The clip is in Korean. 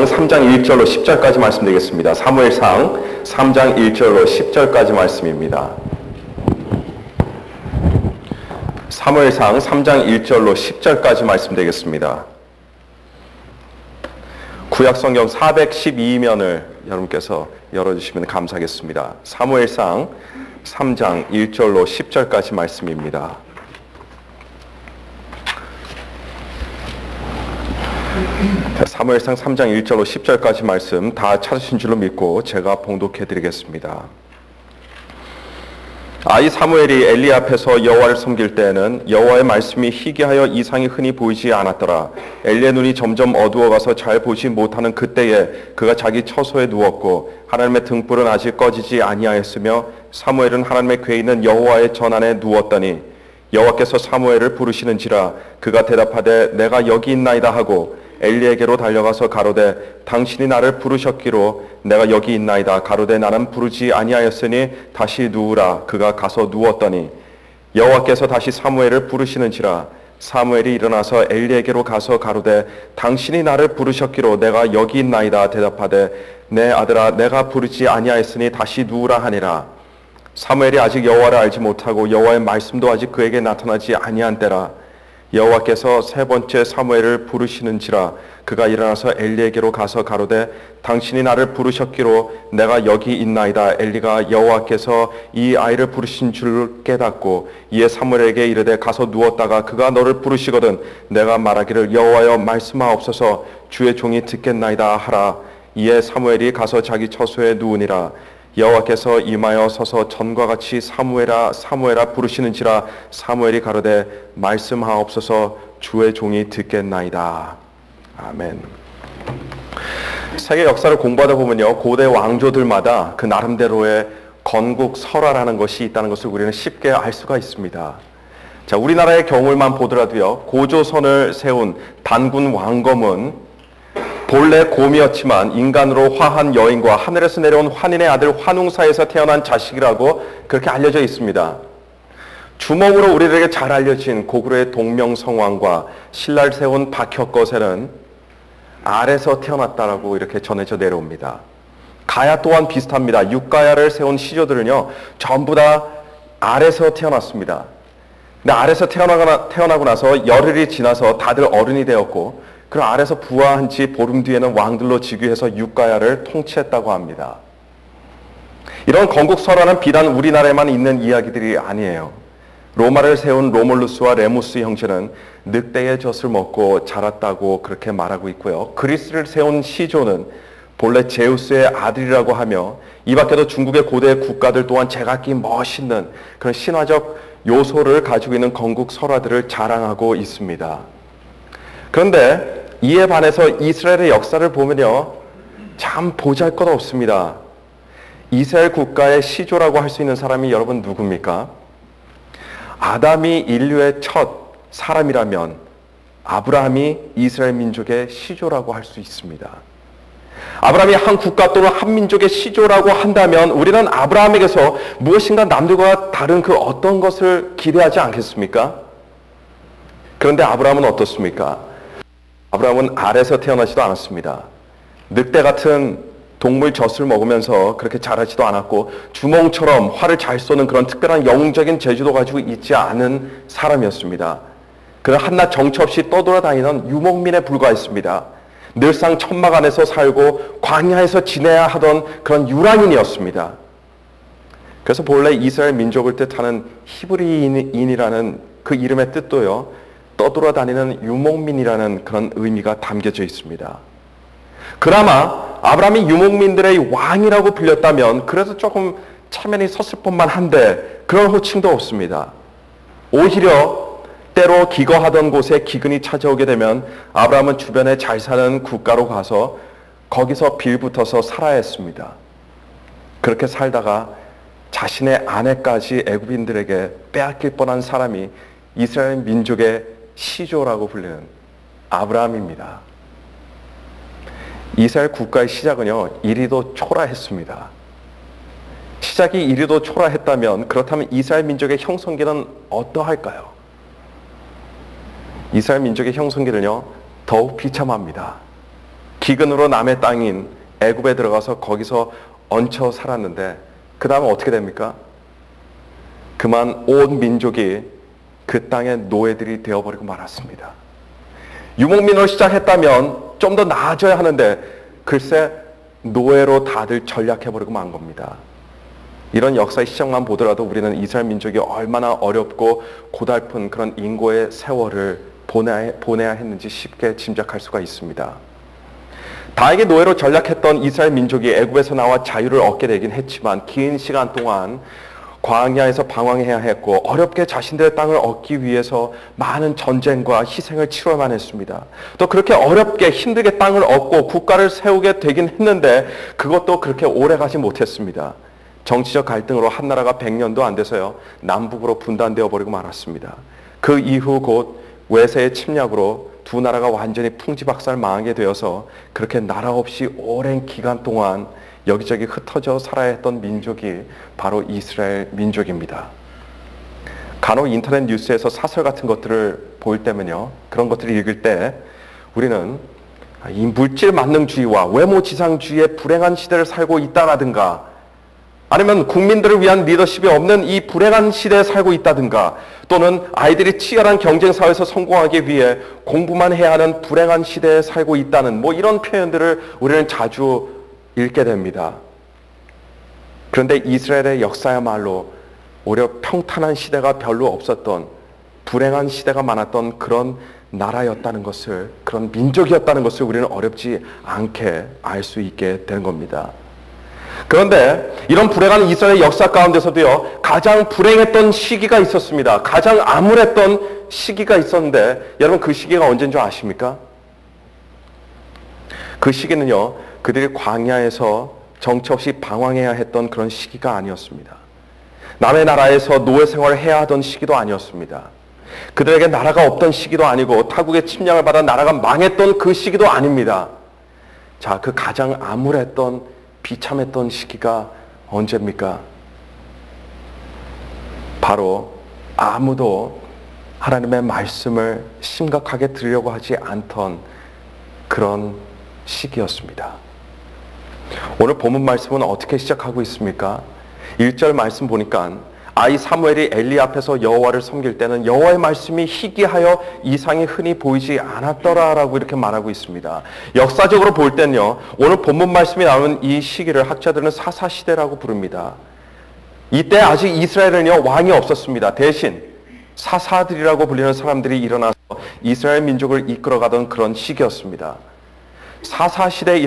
3장 1절로 10절까지 말씀드리겠습니다. 사무엘상 3장 1절로 10절까지 말씀입니다. 사무엘상 3장 1절로 10절까지 말씀드리겠습니다. 구약성경 412면을 여러분께서 열어주시면 감사하겠습니다. 사무엘상 3장 1절로 10절까지 말씀입니다. 사무엘상 3장 1절로 10절까지 말씀 다 찾으신 줄로 믿고 제가 봉독해 드리겠습니다. 이 사무엘이 엘리 앞에서 여호와를 섬길 때에는 여호와의 말씀이 희귀하여 이상이 흔히 보이지 않았더라. 엘리의 눈이 점점 어두워가서 잘 보지 못하는 그때에 그가 자기 처소에 누웠고 하나님의 등불은 아직 꺼지지 아니하였으며 사무엘은 하나님의 궤에 있는 여호와의 전 안에 누웠더니 여호와께서 사무엘을 부르시는지라 그가 대답하되 내가 여기 있나이다 하고 엘리에게로 달려가서 가로되 당신이 나를 부르셨기로 내가 여기 있나이다. 가로되 나는 부르지 아니하였으니 다시 누우라. 그가 가서 누웠더니 여호와께서 다시 사무엘을 부르시는지라 사무엘이 일어나서 엘리에게로 가서 가로되 당신이 나를 부르셨기로 내가 여기 있나이다. 대답하되 내 아들아 내가 부르지 아니하였으니 다시 누우라 하니라. 사무엘이 아직 여호와를 알지 못하고 여호와의 말씀도 아직 그에게 나타나지 아니한 때라. 여호와께서 세 번째 사무엘을 부르시는지라 그가 일어나서 엘리에게로 가서 가로되 당신이 나를 부르셨기로 내가 여기 있나이다. 엘리가 여호와께서 이 아이를 부르신 줄 깨닫고 이에 사무엘에게 이르되 가서 누웠다가 그가 너를 부르시거든 내가 말하기를 여호와여 말씀하옵소서 주의 종이 듣겠나이다 하라. 이에 사무엘이 가서 자기 처소에 누우니라. 여호와께서 임하여 서서 전과 같이 사무엘아 사무엘아 부르시는지라 사무엘이 가로되 말씀하옵소서 주의 종이 듣겠나이다. 아멘. 세계 역사를 공부하다 보면요 고대 왕조들마다 그 나름대로의 건국 설화라는 것이 있다는 것을 우리는 쉽게 알 수가 있습니다. 자, 우리나라의 경우만 보더라도요 고조선을 세운 단군 왕검은 본래 곰이었지만 인간으로 화한 여인과 하늘에서 내려온 환인의 아들 환웅사에서 태어난 자식이라고 그렇게 알려져 있습니다. 주몽으로 우리들에게 잘 알려진 고구려의 동명성왕과 신라를 세운 박혁거세는 알에서 태어났다라고 이렇게 전해져 내려옵니다. 가야 또한 비슷합니다. 육가야를 세운 시조들은요 전부 다 알에서 태어났습니다. 근데 알에서 태어나고 나서 열흘이 지나서 다들 어른이 되었고 그 알에서 부화한 지 보름 뒤에는 왕들로 즉위해서 육가야를 통치했다고 합니다. 이런 건국설화는 비단 우리나라에만 있는 이야기들이 아니에요. 로마를 세운 로몰루스와 레무스 형제는 늑대의 젖을 먹고 자랐다고 그렇게 말하고 있고요. 그리스를 세운 시조는 본래 제우스의 아들이라고 하며 이 밖에도 중국의 고대 국가들 또한 제각기 멋있는 그런 신화적 요소를 가지고 있는 건국설화들을 자랑하고 있습니다. 그런데 이에 반해서 이스라엘의 역사를 보면요 참 보잘것없습니다. 이스라엘 국가의 시조라고 할 수 있는 사람이 여러분 누굽니까? 아담이 인류의 첫 사람이라면 아브라함이 이스라엘 민족의 시조라고 할 수 있습니다. 아브라함이 한 국가 또는 한 민족의 시조라고 한다면 우리는 아브라함에게서 무엇인가 남들과 다른 그 어떤 것을 기대하지 않겠습니까? 그런데 아브라함은 어떻습니까? 아브라함은 알에서 태어나지도 않았습니다. 늑대 같은 동물 젖을 먹으면서 그렇게 자라지도 않았고 주몽처럼 활을 잘 쏘는 그런 특별한 영웅적인 재주도 가지고 있지 않은 사람이었습니다. 그는 한낱 정처 없이 떠돌아다니는 유목민에 불과했습니다. 늘상 천막 안에서 살고 광야에서 지내야 하던 그런 유랑인이었습니다. 그래서 본래 이스라엘 민족을 뜻하는 히브리인이라는 그 이름의 뜻도요 떠돌아다니는 유목민이라는 그런 의미가 담겨져 있습니다. 그나마 아브라함이 유목민들의 왕이라고 불렸다면 그래도 조금 체면이 섰을 법만 한데 그런 호칭도 없습니다. 오히려 때로 기거하던 곳에 기근이 찾아오게 되면 아브라함은 주변에 잘 사는 국가로 가서 거기서 빌붙어서 살아야 했습니다. 그렇게 살다가 자신의 아내까지 애굽인들에게 빼앗길 뻔한 사람이 이스라엘 민족의 시조라고 불리는 아브라함입니다. 이스라엘 국가의 시작은요 이리도 초라했습니다. 시작이 이리도 초라했다면 그렇다면 이스라엘 민족의 형성기는 어떠할까요? 이스라엘 민족의 형성기는요 더욱 비참합니다. 기근으로 남의 땅인 애굽에 들어가서 거기서 얹혀 살았는데 그 다음에 어떻게 됩니까? 그만 온 민족이 그 땅의 노예들이 되어버리고 말았습니다. 유목민으로 시작했다면 좀 더 나아져야 하는데 글쎄 노예로 다들 전락해버리고 만 겁니다. 이런 역사의 시작만 보더라도 우리는 이스라엘 민족이 얼마나 어렵고 고달픈 그런 인고의 세월을 보내야 했는지 쉽게 짐작할 수가 있습니다. 다에게 노예로 전락했던 이스라엘 민족이 애굽에서 나와 자유를 얻게 되긴 했지만 긴 시간 동안 광야에서 방황해야 했고 어렵게 자신들의 땅을 얻기 위해서 많은 전쟁과 희생을 치러야만 했습니다. 또 그렇게 어렵게 힘들게 땅을 얻고 국가를 세우게 되긴 했는데 그것도 그렇게 오래 가지 못했습니다. 정치적 갈등으로 한 나라가 100년도 안 돼서요 남북으로 분단되어 버리고 말았습니다. 그 이후 곧 외세의 침략으로 두 나라가 완전히 풍지박살 망하게 되어서 그렇게 나라 없이 오랜 기간 동안 여기저기 흩어져 살아야 했던 민족이 바로 이스라엘 민족입니다. 간혹 인터넷 뉴스에서 사설 같은 것들을 볼 때면요 그런 것들을 읽을 때 우리는 이 물질 만능주의와 외모지상주의의 불행한 시대를 살고 있다라든가 아니면 국민들을 위한 리더십이 없는 이 불행한 시대에 살고 있다든가 또는 아이들이 치열한 경쟁 사회에서 성공하기 위해 공부만 해야 하는 불행한 시대에 살고 있다는 뭐 이런 표현들을 우리는 자주 읽게 됩니다. 그런데 이스라엘의 역사야말로 오히려 평탄한 시대가 별로 없었던 불행한 시대가 많았던 그런 나라였다는 것을 그런 민족이었다는 것을 우리는 어렵지 않게 알 수 있게 되는 겁니다. 그런데 이런 불행한 이스라엘의 역사 가운데서도요 가장 불행했던 시기가 있었습니다. 가장 암울했던 시기가 있었는데 여러분 그 시기가 언제인 줄 아십니까? 그 시기는요 그들이 광야에서 정처 없이 방황해야 했던 그런 시기가 아니었습니다. 남의 나라에서 노예 생활을 해야 하던 시기도 아니었습니다. 그들에게 나라가 없던 시기도 아니고 타국의 침략을 받아 나라가 망했던 그 시기도 아닙니다. 자, 그 가장 암울했던 비참했던 시기가 언제입니까? 바로 아무도 하나님의 말씀을 심각하게 들으려고 하지 않던 그런 시기였습니다. 오늘 본문 말씀은 어떻게 시작하고 있습니까? 1절 말씀 보니까 아이 사무엘이 엘리 앞에서 여호와를 섬길 때는 여호와의 말씀이 희귀하여 이상이 흔히 보이지 않았더라라고 이렇게 말하고 있습니다. 역사적으로 볼 때는요 오늘 본문 말씀이 나오는 이 시기를 학자들은 사사시대라고 부릅니다. 이때 아직 이스라엘은요 왕이 없었습니다. 대신 사사들이라고 불리는 사람들이 일어나서 이스라엘 민족을 이끌어가던 그런 시기였습니다. 사사시대에